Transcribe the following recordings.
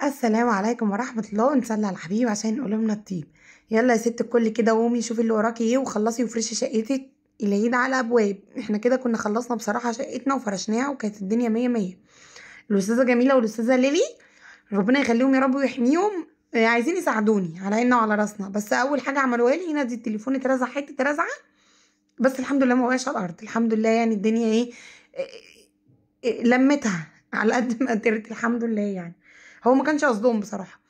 السلام عليكم ورحمة الله، ونصلي على الحبيب عشان قلوبنا تطيب. يلا يا ست الكل كده، قومي شوفي اللي وراكي ايه وخلصي وفرشي شقتك. العيد على ابواب. احنا كده كنا خلصنا بصراحة شقتنا وفرشناها وكانت الدنيا مية مية. الاستاذة جميلة والاستاذة ليلي، ربنا يخليهم يا رب ويحميهم. عايزين يساعدوني على عيننا وعلى راسنا، بس اول حاجة عملوها لي هنا دي التليفون اترزع حتة رزعة. بس الحمد لله ما وقعش على الارض، الحمد لله يعني الدنيا ايه، لمتها على قد ما قدرت الحمد لله يعني. هو ما كانش قصدهم بصراحة.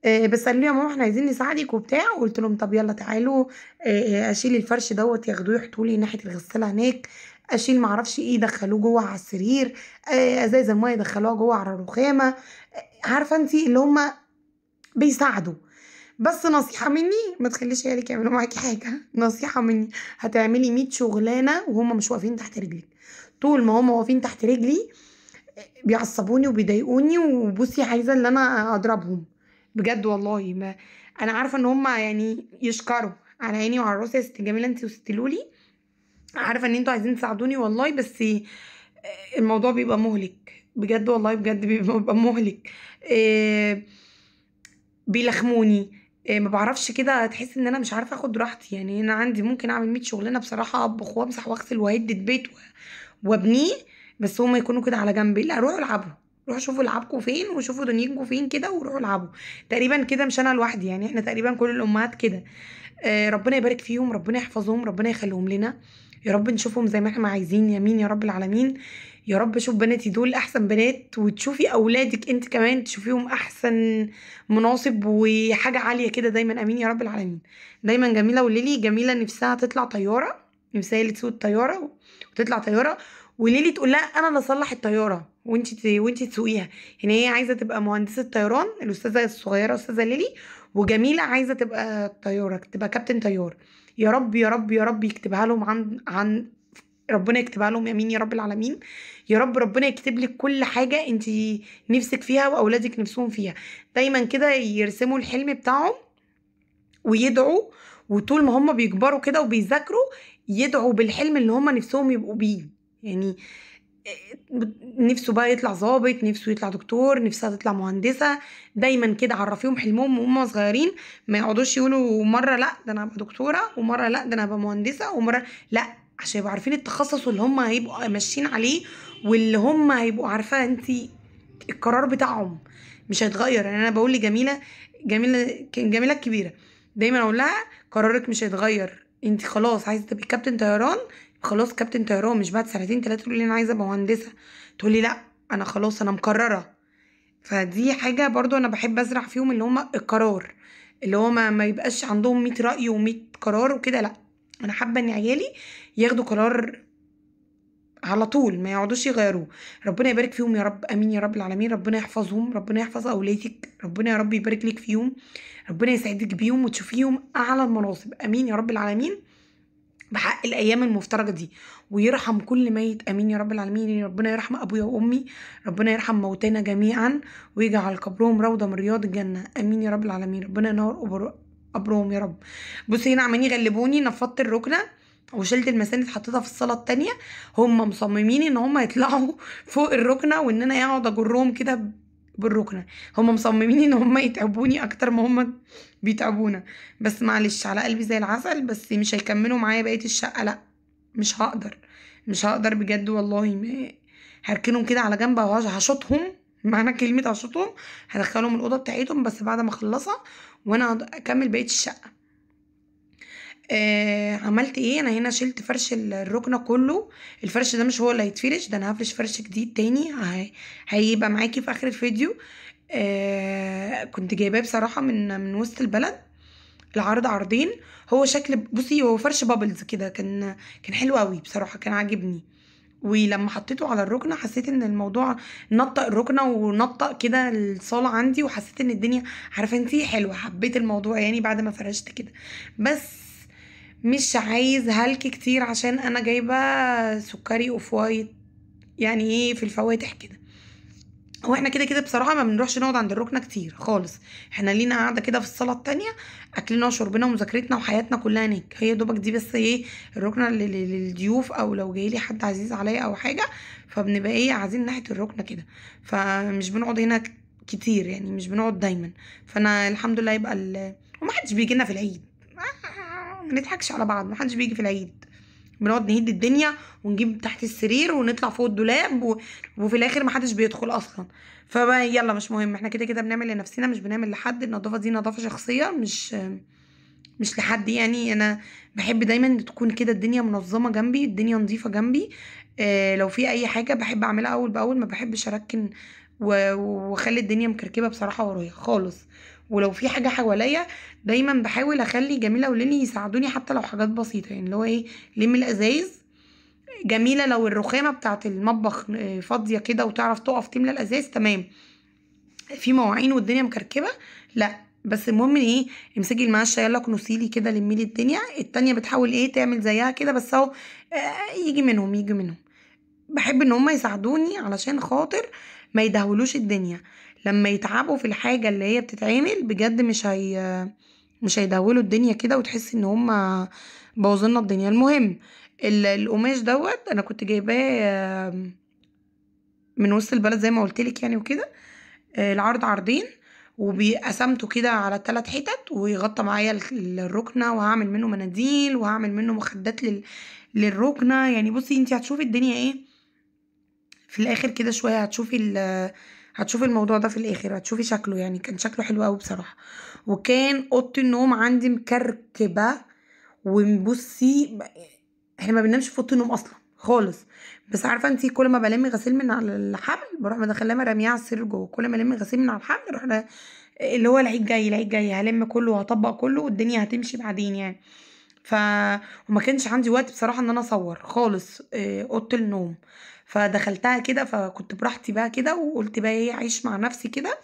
بس قالوا لي يا ماما احنا عايزين نساعدك وبتاع، قلت لهم طب يلا تعالوا. اشيل الفرش دوت ياخدوه يحطوه لي ناحيه الغساله هناك. اشيل معرفش ايه يدخلوه جوه على السرير. ازايز الميه يدخلوها جوه على الرخامه. عارفه انتي اللي هم بيساعدوا. بس نصيحه مني، ما تخليش عيالك يعملوا معاكي حاجه. نصيحه مني، هتعملي 100 شغلانه وهم مش واقفين تحت رجلك. طول ما هم واقفين تحت رجلي بيعصبوني وبيضايقوني، وبصي عايزه ان انا اضربهم. بجد والله ما. انا عارفه ان هم يعني يشكروا على عيني وعلى راسي يا ست جميله انت وست لولي. عارفه ان انتوا عايزين تساعدوني والله، بس الموضوع بيبقى مهلك بجد والله، بجد بيبقى مهلك. إيه، بيلخموني. إيه، ما بعرفش كده، تحس ان انا مش عارفه اخد راحتي. يعني انا عندي ممكن اعمل 100 شغلانه بصراحه، اطبخ وامسح واغسل واهد البيت وابنيه. بس هما يكونوا كده على جنب. لا، روحوا العبوا. روحوا شوفوا لعبكم فين وشوفوا دنيتكم فين كده وروحوا العبوا. تقريبا كده مش انا لوحدي، يعني احنا تقريبا كل الامهات كده. ربنا يبارك فيهم، ربنا يحفظهم، ربنا يخليهم لنا. يا رب نشوفهم زي ما احنا عايزين، يمين يا رب العالمين. يا رب شوف بناتي دول احسن بنات، وتشوفي اولادك انت كمان تشوفيهم احسن مناصب وحاجه عاليه كده دايما، امين يا رب العالمين. دايما جميله وليلي، جميله نفسها تطلع طياره. نفسها هي اللي تسوق الطياره وتطلع طياره. وليلي تقول لها انا اللي اصلح الطياره وانتي تسوقيها. يعني هي عايزه تبقى مهندسه طيران، الاستاذه الصغيره استاذه ليلي. وجميله عايزه تبقى طياره، تبقى كابتن طيار. يا رب يا رب يا رب يكتبها لهم عن ربنا يكتبها لهم، يمين يا رب العالمين. يا رب ربنا يكتب لك كل حاجه انت نفسك فيها واولادك نفسهم فيها. دايما كده يرسموا الحلم بتاعهم ويدعوا. وطول ما هم بيكبروا كده وبيذاكروا يدعوا بالحلم اللي هم نفسهم يبقوا بيه. يعني نفسه بقى يطلع ضابط، نفسه يطلع دكتور، نفسها تطلع مهندسة. دايما كده عرفيهم حلمهم وهم صغيرين. ما يقعدوش يقولوا مرة لا ده انا هبقى دكتورة، ومرة لا ده انا هبقى مهندسة، ومرة لا. عشان يبقوا عارفين التخصص اللي هم هيبقوا ماشيين عليه، واللي هم هيبقوا عارفاه انتي القرار بتاعهم مش هيتغير. يعني انا بقول لجميلة، جميلة الكبيرة، دايما اقول لها قرارك مش هيتغير. انت خلاص عايزه تبقي كابتن طيران، خلاص كابتن طيران. مش بعد سنتين تلاتة تقولي انا عايزه ابقى مهندسه، تقولي لا انا خلاص انا مقرره. فدي حاجه برضو انا بحب ازرع فيهم، اللي هم القرار. اللي هو ما يبقاش عندهم 100 رأي و100 قرار وكده، لا. انا حابه ان عيالي ياخدوا قرار على طول، ما يقعدوش يغيروه. ربنا يبارك فيهم يا رب، امين يا رب العالمين. ربنا يحفظهم، ربنا يحفظ اولادك، ربنا يا رب يبارك لك فيهم. ربنا يسعدك بيهم وتشوفيهم اعلى المناصب، امين يا رب العالمين. بحق الايام المفترجه دي. ويرحم كل ميت، امين يا رب العالمين. ربنا يرحم ابويا وامي. ربنا يرحم موتانا جميعا ويجعل قبرهم روضه من رياض الجنه، امين يا رب العالمين. ربنا ينور قبرهم يا رب. بصي هنا عمالين يغلبوني، نفضت الركنه وشلت المساند حطيتها في الصاله التانية. هم مصممين ان هم يطلعوا فوق الركنه، وان انا اقعد اجرهم كده بالركنه. هم مصممين ان هم يتعبوني اكتر ما هم بيتعبونا. بس معلش على قلبي زي العسل، بس مش هيكملوا معايا بقية الشقة، لا. مش هقدر. مش هقدر بجد والله. هركنهم كده على جنب وهشطهم. معنى كلمة هشطهم، هدخلهم الأوضة بتاعتهم بس بعد ما اخلصها، وانا اكمل بقية الشقة. عملت ايه؟ انا هنا شلت فرش الركنة كله. الفرش ده مش هو اللي هيتفرش، ده انا هفرش فرش جديد تاني. هيبقى معاكي في اخر الفيديو. كنت جايباه بصراحة من وسط البلد. العرض عرضين. هو شكل بصي هو فرش بابلز كده، كان حلو قوي بصراحه، كان عاجبني. ولما حطيته على الركنه حسيت ان الموضوع نطق الركنه ونطق كده الصاله عندي، وحسيت ان الدنيا عارفه انتي حلوه. حبيت الموضوع يعني بعد ما فرشت كده. بس مش عايز هلك كتير عشان انا جايبه سكري اوف وايت، يعني ايه في الفواتح كده. هو احنا كده كده بصراحة ما بنروحش نقعد عند الركنة كتير خالص. احنا لينا قاعدة كده في الصالة التانية، اكلنا وشربنا ومذاكرتنا وحياتنا كلها هناك. هي دوبك دي بس ايه الركنة للضيوف، او لو جايلي حد عزيز عليا او حاجة، فبنبقى ايه قاعدين ناحية الركنة كده. فمش بنقعد هنا كتير يعني، مش بنقعد دايما. فانا الحمد لله يبقى ومحدش بيجي لنا في العيد. ما نضحكش على بعض، محدش بيجي في العيد. بنقعد نهد الدنيا ونجيب تحت السرير ونطلع فوق الدولاب وفي الاخر محدش بيدخل اصلا. فبقى يلا مش مهم، احنا كده كده بنعمل لنفسنا مش بنعمل لحد. النظافه دي نظافه شخصيه، مش لحد يعني. انا بحب دايما إن تكون كده الدنيا منظمه جنبي، الدنيا نظيفه جنبي. لو في اي حاجه بحب اعملها اول باول، ما بحبش اركن واخلي الدنيا مكركبه بصراحه ورايا خالص. ولو في حاجه حواليا دايما بحاول اخلي جميله وليلي يساعدوني، حتى لو حاجات بسيطه يعني، اللي هو ايه، لم الازايز. جميله لو الرخامه بتاعه المطبخ فاضيه كده وتعرف تقف تملى الازاز تمام. في مواعين والدنيا مكركبه، لا بس المهم ايه، امسكي المقشه يلا كنسيلي كده لمي لي الدنيا. التانية بتحاول ايه تعمل زيها كده، بس اهو يجي منهم يجي منهم. بحب ان هم يساعدوني علشان خاطر ما يدهولوش الدنيا. لما يتعبوا في الحاجه اللي هي بتتعمل بجد مش هيدهولوا الدنيا كده، وتحس ان هم بوظلنا الدنيا. المهم القماش دوت انا كنت جايباه من وسط البلد زي ما قلت لك يعني وكده. العرض عرضين، وقسمته كده على 3 حتت ويغطى معايا الركنه، وهعمل منه مناديل وهعمل منه مخدات للركنه. يعني بصي انتي هتشوفي الدنيا ايه في الاخر كده شويه، هتشوفي الموضوع ده في الاخر، هتشوفي شكله. يعني كان شكله حلو قوي بصراحه. وكان اوضه النوم عندي مكركبه. وبصي احنا ما بننامش في اوضه النوم اصلا خالص. بس عارفه انتي، كل ما بلم غسيل من على الحبل بروح مدخلاه مرميه على السرير جوه. كل ما الم غسيل من على الحبل اروح اللي هو العيد جاي العيد جاي هلم كله وهطبق كله والدنيا هتمشي بعدين يعني. ف وما كانش عندي وقت بصراحه ان انا اصور خالص اوضه النوم. فدخلتها كده، فكنت براحتي بقى كده، وقلت بقى ايه اعيش مع نفسي كده.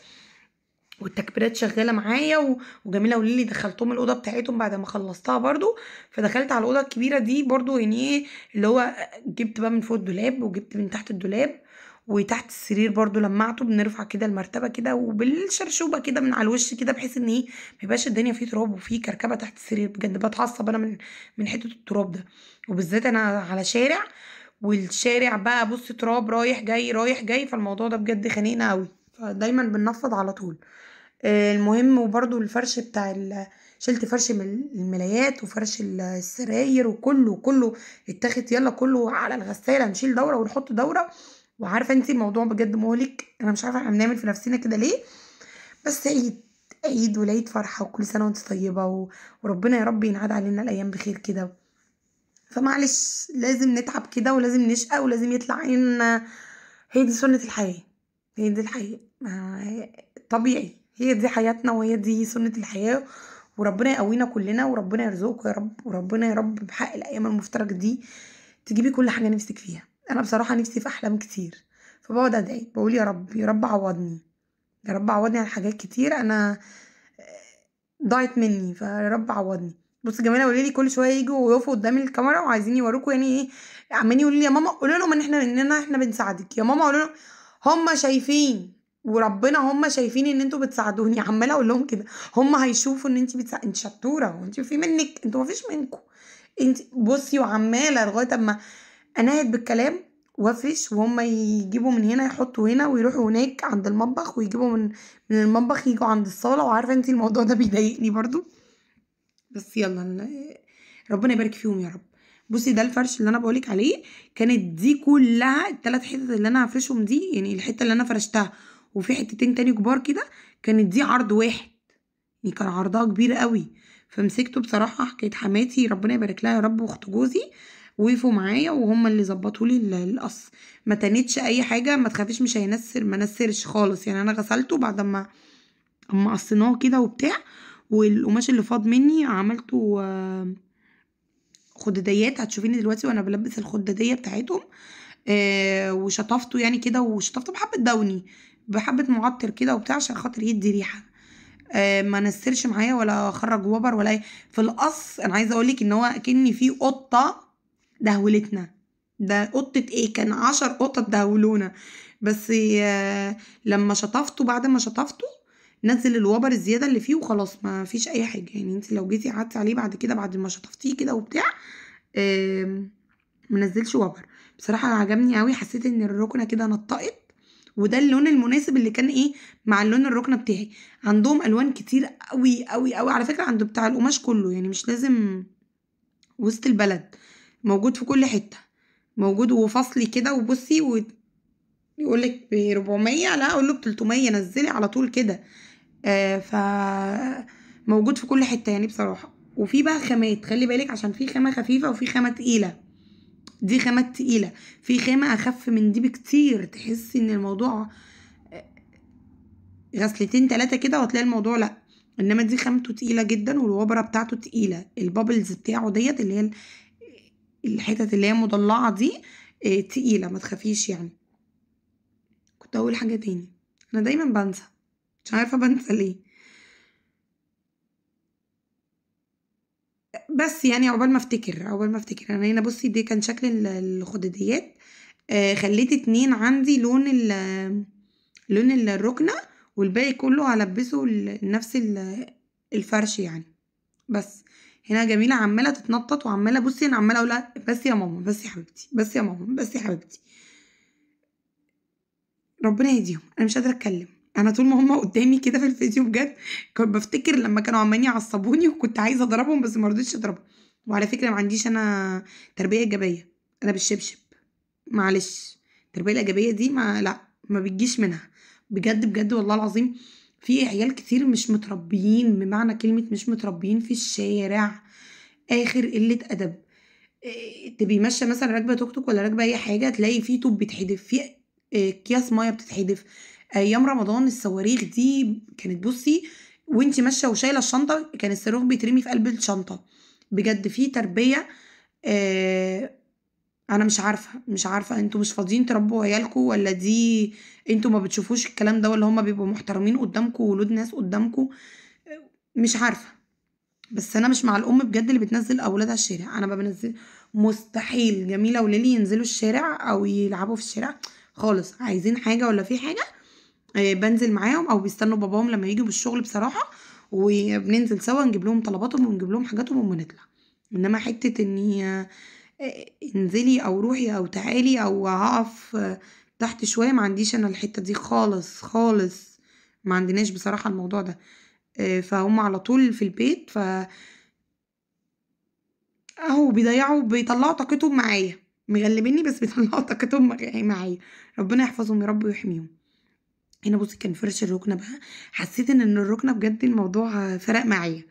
والتكبيرات شغاله معايا وجميله وليلي دخلتهم الاوضه بتاعتهم بعد ما خلصتها برضو. فدخلت على الاوضه الكبيره دي برضو يعني ايه، اللي هو جبت بقى من فوق الدولاب وجبت من تحت الدولاب. وتحت السرير برضو لمعته، بنرفع كده المرتبه كده وبالشرشوبه كده من على الوش كده، بحيث ان ايه ما يبقاش الدنيا فيه تراب وفيه كركبه تحت السرير. بجد بتعصب انا من حته التراب ده، وبالذات انا على شارع. والشارع بقى بص تراب رايح جاي رايح جاي، فالموضوع ده بجد خانقنا قوي. فدايما بننفض على طول. المهم وبرضو الفرش بتاع شلت فرش من الملايات وفرش السراير وكله كله اتاخد يلا كله على الغسالة، نشيل دورة ونحط دورة. وعارفة انتي الموضوع بجد مهلك، انا مش عارفة احنا بنعمل في نفسنا كده ليه. بس عيد، عيد والعيد فرحة، وكل سنة وانت طيبة وربنا يا رب ينعاد علينا الأيام بخير كده. فمعلش لازم نتعب كده ولازم نشقى ولازم يطلع عنا. هي دي سنة الحياة، هي دي الحياة طبيعي، هي دي حياتنا وهي دي سنة الحياة. وربنا يقوينا كلنا وربنا يرزقكم يا رب، وربنا يا رب بحق الأيام المفترجة دي تجيبي كل حاجة نفسك فيها. أنا بصراحة نفسي في أحلام كتير، فبقعد أدعي بقول يا رب يا رب عوضني، يا رب عوضني على حاجات كتير أنا ضاعت مني، فيا رب عوضني. بص جماعه قولي لي كل شويه يجوا ويقفوا قدام الكاميرا وعايزين يوروكوا يعني ايه، عمالين يقولوا لي يا ماما قولوا لهم ان احنا بنساعدك، يا ماما قولوا لهم. هم شايفين وربنا هم شايفين ان انتوا بتساعدوني، عماله اقول لهم كده. هم هيشوفوا ان انت شطوره وانت في منك، انتوا ما فيش منكم. انت بصي وعماله لغايه اما انهت بالكلام وافرش، وهم يجيبوا من هنا يحطوا هنا ويروحوا هناك عند المطبخ ويجيبوا من المطبخ يجوا عند الصاله. وعارفه انت الموضوع ده بيضايقني برضو. بس يلا ربنا يبارك فيهم يا رب. بصي ده الفرش اللي انا بقولك عليه، كانت دي كلها ال3 حتت اللي انا هفرشهم دي، يعني الحته اللي انا فرشتها وفي حتتين تاني كبار كده، كانت دي عرض واحد. يعني كان عرضها كبير قوي. فمسكته بصراحه حكايه حماتي ربنا يبارك لها يا رب واخت جوزي، وقفوا معايا وهم اللي ظبطوا لي القص. ما تنتش اي حاجه، ما تخافيش مش هينسر، ما نسرش خالص يعني. انا غسلته بعد اما قصيناه كده وبتاع. والقماش اللي فاض مني عملته خداديات، هتشوفيني دلوقتي وانا بلبس الخداديه بتاعتهم. وشطفته يعني كده، وشطفته بحبه دوني بحبه معطر كده وبتاع عشان خاطر يدي ريحه. ما نسرش معايا ولا خرج وبر ولا في القص. انا عايزه اقولك ان هو كأني في قطه دهولتنا. ده قطه ايه، كان 10 قطط دهولونا. بس لما شطفته بعد ما شطفته نزل الوبر الزياده اللي فيه وخلاص، ما فيش اي حاجه يعني. انت لو جيتي قعدتي عليه بعد كده بعد ما شطفتيه كده وبتاع منزلش وبر. بصراحه عجبني قوي، حسيت ان الركنه كده نطقت وده اللون المناسب اللي كان ايه مع اللون الركنه بتاعي. عندهم الوان كتير قوي قوي قوي على فكره، عند بتاع القماش كله، يعني مش لازم وسط البلد، موجود في كل حته، موجود وفصلي كده. وبصي يقول لك ب 400، لا اقول له ب 300 نزلي على طول كده. ف موجود في كل حته يعني بصراحه. وفي بقى خامات، خلي بالك عشان في خامه خفيفه وفي خامه تقيله. دي خامات تقيله، في خامه اخف من دي بكتير، تحسي ان الموضوع غسلتين تلاتة كده وهتلاقي الموضوع لا. انما دي خامته تقيله جدا، والوبره بتاعته تقيله، البابلز بتاعه ديت اللي هي الحتت اللي هي مضلعه دي تقيله، ما تخافيش يعني. كنت اقول حاجه تاني، انا دايما بنسى، مش عارفه بنسى ليه. بس يعني عقبال ما افتكر انا هنا. بصي دي كان شكل الخداديات. خليت اتنين عندي لون الركنة، والباقي كله هلبسه نفس الفرش يعني. بس هنا جميلة عمالة تتنطط، وعمالة بصي انا عمالة اقولها بس يا ماما، بس يا حبيبتي، بس يا ماما، بس يا حبيبتي. ربنا يهديهم، انا مش قادرة اتكلم. انا طول ما هما قدامي كده في الفيديو بجد كنت بفتكر لما كانوا عمالين يعصبوني، وكنت عايزة اضربهم بس ما رضيتش اضربهم. وعلى فكرة ما عنديش انا تربية ايجابية، انا بالشبشب، معلش. التربية الإيجابية دي ما بتجيش منها، بجد بجد والله العظيم. في عيال كتير مش متربيين، بمعنى كلمة مش متربيين، في الشارع آخر قلة أدب. تبقي ماشية مثلا راكبة توك توك ولا راكبة أي حاجة، تلاقي في طوب بيتحدف، في أكياس مية بتتحدف. أيام رمضان الصواريخ دي كانت بصي، وانتي ماشية وشايلة الشنطة كان الصاروخ بيترمي في قلب الشنطة. بجد في تربية. آه، انا مش عارفه انتوا مش فاضيين تربوا عيالكوا، ولا دي انتوا ما بتشوفوش الكلام ده، ولا هما بيبقوا محترمين قدامكوا وولاد ناس قدامكوا. مش عارفه. بس انا مش مع الام بجد اللي بتنزل اولادها الشارع، انا ما بنزل. مستحيل جميله وليلي ينزلوا الشارع او يلعبوا في الشارع خالص. عايزين حاجه ولا في حاجه بنزل معاهم، او بيستنوا باباهم لما يجوا بالشغل بصراحه، وبننزل سوا نجيب لهم طلباتهم ونجيب لهم حاجاتهم ونطلع. انما حته اني انزلي او روحي او تعالي او هقف تحت شويه، ما عنديش انا الحته دي خالص خالص. ما عندناش بصراحه الموضوع ده. فهم على طول في البيت، اهو بيطلعوا طاقتهم معايا، مغلبيني بس بيطلعوا طاقتهم معايا. ربنا يحفظهم يا رب ويحميهم. هنا بصي كان فرش الركنه بقى، حسيت ان الركنه بجد الموضوع فرق معايا.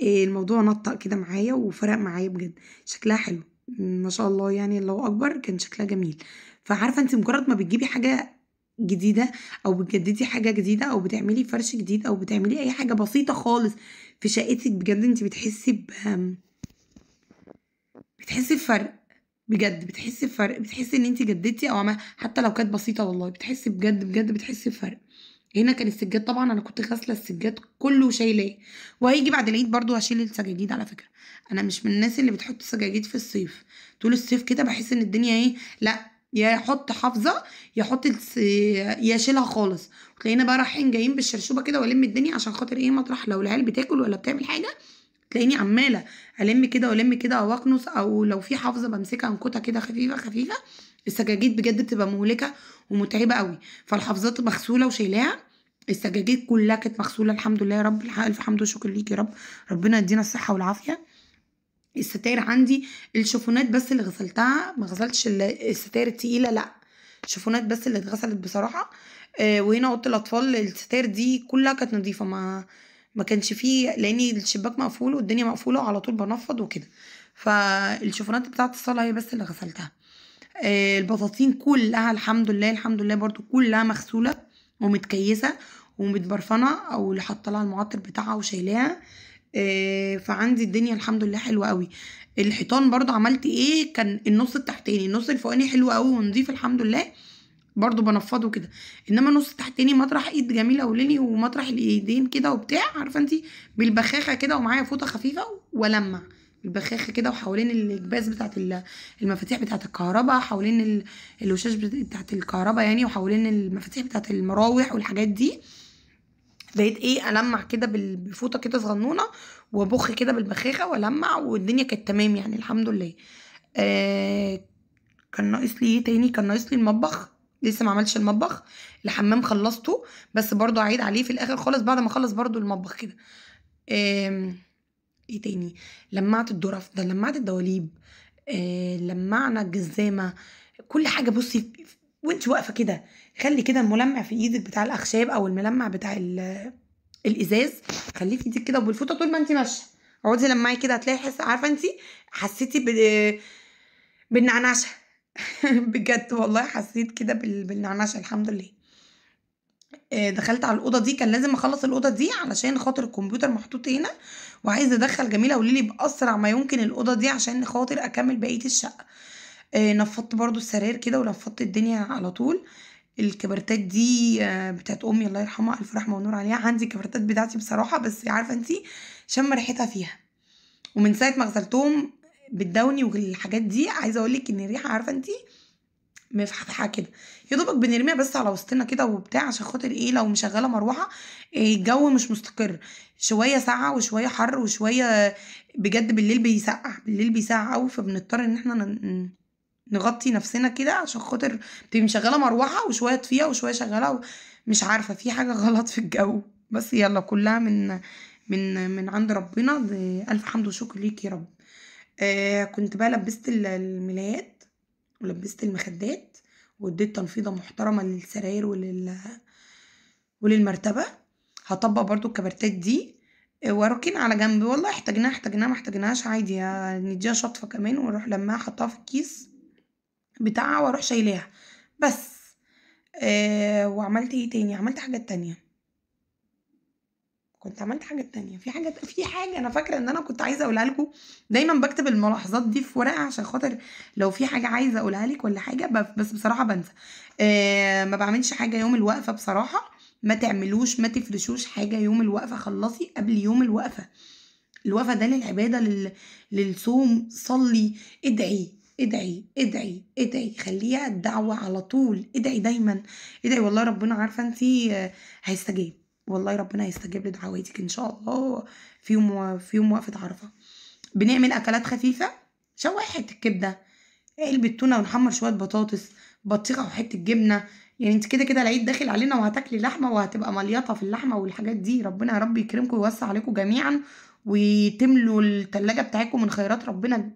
الموضوع نطق كده معايا وفرق معايا بجد. شكلها حلو ما شاء الله، يعني الله اكبر، كان شكلها جميل. فعارفه انت مجرد ما بتجيبي حاجه جديده، او بتجددي حاجه جديده، او بتعملي فرش جديد، او بتعملي اي حاجه بسيطه خالص في شقتك، بجد انت بتحسي بفرق. بجد بتحسي بفرق، بتحسي ان انت جددتي او حتى لو كانت بسيطه، والله بتحسي بجد بجد بتحسي بفرق. هنا كان السجاد طبعا انا كنت غاسله السجاد كله وشايلاه، وهيجي بعد العيد برضو هشيل السجاجيد على فكره. انا مش من الناس اللي بتحط سجاجيد في الصيف. طول الصيف كده بحس ان الدنيا ايه، لا يا يحط حافظه، يحط يا شيلها خالص. وتلاقينا بقى رايحين جايين بالشرشوبه كده والم الدنيا، عشان خاطر ايه، مطرح لو العيال بتاكل ولا بتعمل حاجه، تلاقيني عماله الم كده والم كده او اكنس، او لو في حافظه بمسكها انكتها كده خفيفه خفيفه. السجاجيد بجد بتبقى مهلكه ومتعبه قوي. فالحافظات مغسوله وشايلاها، السجاجيد كلها كانت مغسوله الحمد لله يا رب. الف حمد وشكر ليك يا رب، ربنا يدينا الصحه والعافيه. الستاير عندي الشوفونات بس اللي غسلتها، ما غسلتش الستاير التقيله، لا شوفونات بس اللي اتغسلت بصراحه. وهنا اوضه الاطفال الستاير دي كلها كانت نظيفه، ما كانش فيه، لاني الشباك مقفول والدنيا مقفوله وعلى طول بنفض وكده. فالشوفونات بتاعت الصاله هي بس اللي غسلتها. البطاطين كلها الحمد لله الحمد لله برضو كلها مغسوله ومتكيسه ومتبرفنه، او اللي حاطه لها المعطر بتاعها وشايلاها. فعندي الدنيا الحمد لله حلوه قوي. الحيطان برضو عملت ايه، كان النص التحتاني، النص الفوقاني حلو قوي ونضيف الحمد لله، برضو بنفضه كده. انما النص التحتاني مطرح ايد جميله وليلي، ومطرح الايدين كده وبتاع، عارفه انت، بالبخاخه كده، ومعايا فوطه خفيفه ولمع البخاخه كده، وحوالين الجباز بتاعت المفاتيح بتاعت الكهرباء، حوالين الوشاش بتاعت الكهرباء يعني، وحوالين المفاتيح بتاعت المراوح والحاجات دي. بقيت ايه المع كده بفوطه كده صغنونه، وابخ كده بالبخاخه والمع، والدنيا كانت تمام يعني الحمد لله. كان ناقص لي ايه تاني، كان ناقص لي المطبخ. لسه ما عملتش المطبخ. الحمام خلصته، بس برضو هعيد عليه في الاخر خالص بعد ما اخلص برضو المطبخ كده. ايه تاني؟ لمعت الظرف ده، لمعت الدواليب، لمعنا الجزامه، كل حاجه. بصي وانت واقفه كده، خلي كده الملمع في ايدك بتاع الاخشاب او الملمع بتاع الازاز، خليه في ايدك كده وبالفوطه طول ما انت ماشيه. اقعدي لمعي كده، هتلاقي عارفه انت حسيتي بالنعنشه. بجد والله حسيت كده بالنعنشه الحمد لله. دخلت على الاوضه دي، كان لازم اخلص الاوضه دي علشان خاطر الكمبيوتر محطوط هنا، وعايزه ادخل جميله قولي لي باسرع ما يمكن الاوضه دي عشان خاطر اكمل بقيه الشقه. نفضت برضو السراير كده ونفضت الدنيا على طول. الكبرتات دي بتاعت امي الله يرحمها الف رحمه ونور عليها. عندي الكبرتات بتاعتي بصراحه، بس عارفه انتي شم ريحتها فيها، ومن ساعه ما غسلتهم بالدوني والحاجات دي عايزه اقول لك ان الريحه عارفه انتي مفحفحه كده. يا دوبك بنرميها بس على وسطنا كده وبتاع عشان خاطر ايه لو مشغله مروحه. الجو مش مستقر، شويه ساقعه وشويه حر وشويه. بجد بالليل بيسقع، بالليل بيسقع قوي، فبنضطر ان احنا نغطي نفسنا كده عشان خاطر بتبقي مشغله مروحه وشويه طفيها وشويه شغاله مش عارفه في حاجه غلط في الجو. بس يلا كلها من عند ربنا. الف حمد وشكر ليك يا رب. كنت بقى لبست الملايات ولبست المخدات، واديت تنفيضه محترمه للسراير وللمرتبه. هطبق برضو الكبرتات دي، واركن على جنب. والله احتاجناها احتاجناها ما احتاجناهاش عادي، نديها شطفه كمان واروح لما احطها في الكيس بتاعها واروح شايلاها بس. وعملت ايه تاني؟ عملت حاجات تانية. كنت عملت حاجات تانية، في حاجة انا فاكرة ان انا كنت عايزة اقولها لكم. دايما بكتب الملاحظات دي في ورقة عشان خاطر لو في حاجة عايزة اقولها لك ولا حاجة، بس بصراحة بنسى. ما بعملش حاجة يوم الوقفة بصراحة. ما تعملوش ما تفرشوش حاجة يوم الوقفة، خلصي قبل يوم الوقفة. الوقفة ده للعبادة للصوم. صلي، ادعي ادعي ادعي ادعي، خليها الدعوة على طول. ادعي دايما، ادعي والله ربنا عارفة انتي هيستجيب. والله ربنا هيستجيب لدعواتك ان شاء الله. في يوم وقفة عرفة بنعمل اكلات خفيفة. شوحي حتة كبدة، علبة تونة، ونحمر شوية بطاطس، بطيخة وحتة جبنة. يعني انت كده كده العيد داخل علينا وهتاكلي لحمة وهتبقى مليطة في اللحمة والحاجات دي. ربنا يا رب يكرمكم ويوسع عليكم جميعا وتملوا التلاجة بتاعتكم من خيرات ربنا.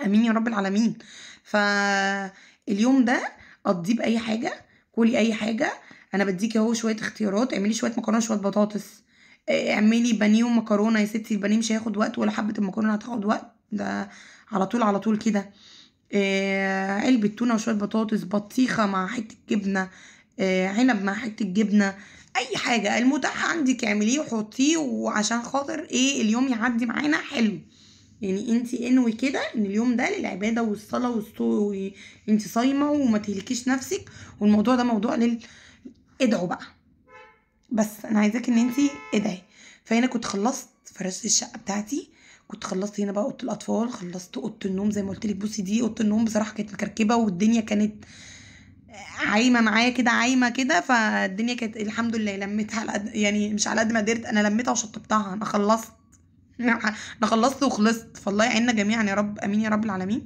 امين يا رب العالمين. فاليوم ده قضيه باي حاجة، كلي اي حاجة. انا بديكي اهو شوية اختيارات، اعملي شوية مكرونة شوية بطاطس، اعملي بانيه ومكرونة. يا ستي البانيه مش هياخد وقت ولا حبة المكرونة هتاخد وقت، ده على طول على طول كده. علبة تونة وشوية بطاطس، بطيخة مع حتة جبنة، عنب مع حتة جبنة. اي حاجة المتاح عندك اعمليه وحطيه، وعشان خاطر ايه اليوم يعدي معانا حلو. يعني انتي انوي كده ان اليوم ده للعبادة والصلاة والصوم، انتي صايمة وما تهلكيش نفسك. والموضوع ده موضوع ادعوا بقى. بس انا عايزاك ان انتي ادعي. فهنا كنت خلصت فرشت الشقه بتاعتي، كنت خلصت هنا بقى اوضه الاطفال، خلصت اوضه النوم زي ما قلت لك. بصي دي اوضه النوم بصراحه كانت مكركبه والدنيا كانت عايمه معايا كده عايمه كده، فالدنيا كانت الحمد لله لميتها على قد يعني مش على قد ما قدرت، انا لميتها وشطبتها. انا خلصت. انا خلصت وخلصت، فالله يعيننا جميعا يا رب امين يا رب العالمين.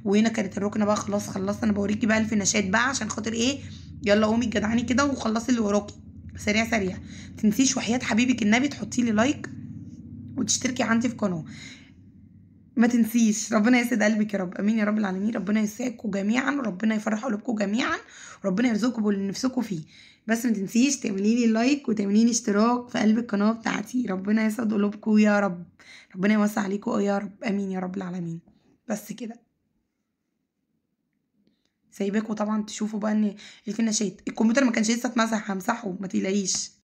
وهنا كانت الركنه بقى خلاص خلصت. انا بوريكي بقى الفناشات بقى عشان خاطر ايه. يلا قومي اتجدعاني كده وخلصي اللي وراكي سريع سريع. متنسيش وحياة حبيبك النبي تحطي لي لايك وتشتركي عندي في قناه. ما تنسيش. ربنا يسعد قلبك يا رب امين يا رب العالمين. ربنا يسعدكم جميعا وربنا يفرح قلوبكم جميعا وربنا يرزقكم باللي نفسكم فيه. بس ما تنسيش تعملي لي لايك وتعملي لي اشتراك في قلب القناه بتاعتي. ربنا يسعد قلوبكم يا رب. ربنا يوسع عليكم يا رب امين يا رب العالمين. بس كده سايباكوا طبعا تشوفوا بقى ان الفناشات الكمبيوتر ما كانش لسه اتمسح، همسحه ما تقلقيش.